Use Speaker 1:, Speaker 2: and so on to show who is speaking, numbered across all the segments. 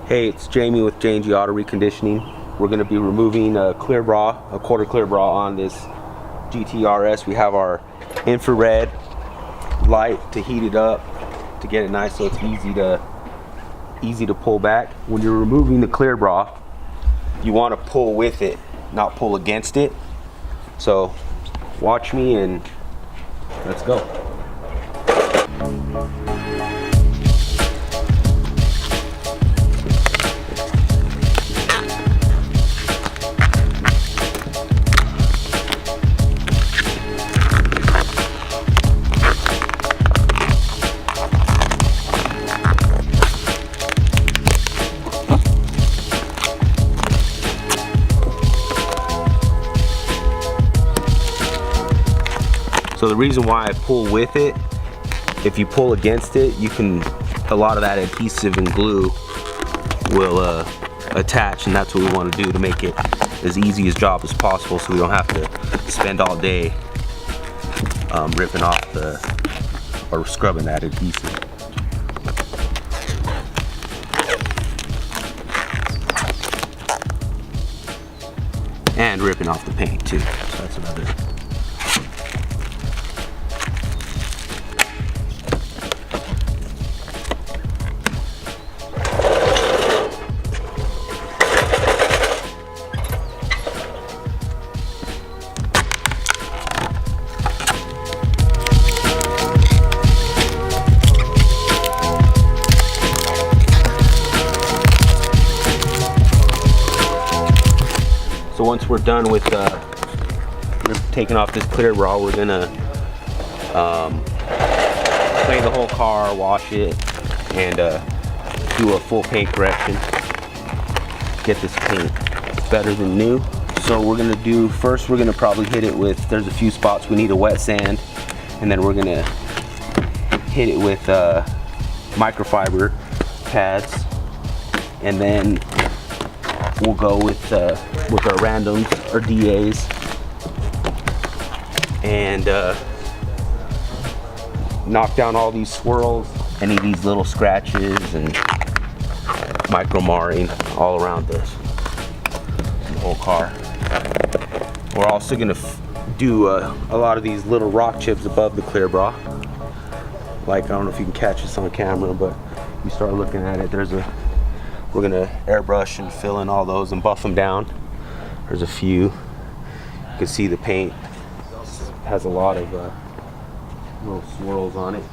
Speaker 1: Hey, it's Jamie with J&G Auto Reconditioning. We're going to be removing a clear bra, a quarter clear bra on this GT-RS. We have our infrared light to heat it up to get it nice so it's easy to pull back. When you're removing the clear bra, you want to pull with it, not pull against it. So watch me and let's go. So the reason why I pull with it, if you pull against it, a lot of that adhesive and glue will attach, and that's what we want to do to make it as easy a job as possible so we don't have to spend all day ripping off or scrubbing that adhesive. And ripping off the paint too, so that's another. So once we're done with taking off this clear bra, we're gonna clean the whole car, wash it, and do a full paint correction. Get this paint better than new. So we're gonna do, first we're gonna probably hit it with, there's a few spots we need a wet sand, and then we're gonna hit it with microfiber pads, and then we'll go with our randoms or DAs and knock down all these swirls, any of these little scratches and micro marring all around the whole car. We're also going to do a lot of these little rock chips above the clear bra. Like, I don't know if you can catch this on camera, but you start looking at it, we're gonna airbrush and fill in all those and buff them down. There's a few. You can see the paint has a lot of little swirls on it.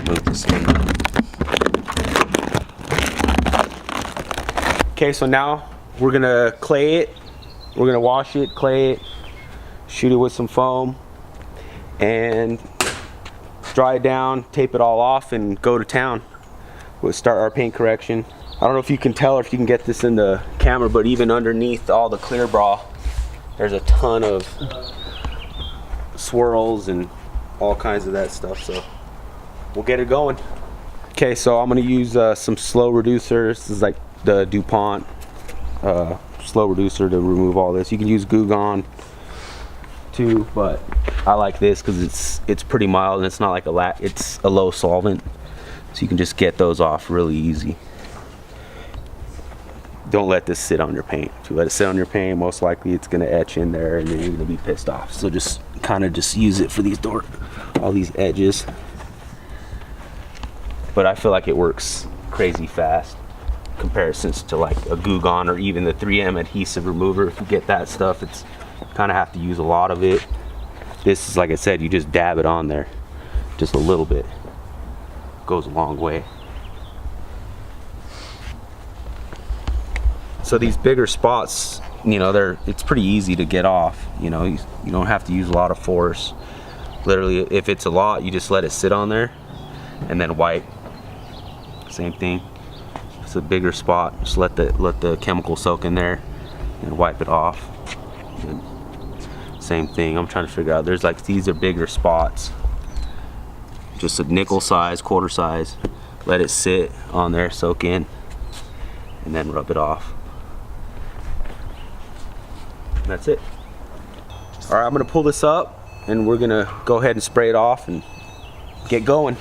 Speaker 1: Move this in. Okay, so now we're gonna clay it. We're gonna wash it, clay it, shoot it with some foam, and dry it down, tape it all off, and go to town. We'll start our paint correction. I don't know if you can tell or if you can get this in the camera, but even underneath all the clear bra, there's a ton of swirls and all kinds of that stuff. So we'll get it going. Okay, so I'm gonna use some slow reducer. This is like the DuPont slow reducer to remove all this. You can use Goo Gone too, but I like this because it's pretty mild and it's not like it's a low solvent. So you can just get those off really easy. Don't let this sit on your paint. If you let it sit on your paint, most likely it's gonna etch in there and then you're gonna be pissed off. So just kind of just use it for these all these edges. But I feel like it works crazy fast comparisons to like a Goo Gone or even the 3M adhesive remover. If you get that stuff, it's kind of have to use a lot of it. This is, like I said, you just dab it on there just a little bit. Goes a long way. So these bigger spots, it's pretty easy to get off. You don't have to use a lot of force. Literally, if it's a lot, you just let it sit on there and then wipe. Same thing. If it's a bigger spot, just let the chemical soak in there and wipe it off. And same thing. I'm trying to figure out, these are bigger spots. Just a nickel size, quarter size. Let it sit on there, soak in, and then rub it off. And that's it. All right, I'm gonna pull this up and we're gonna go ahead and spray it off and get going.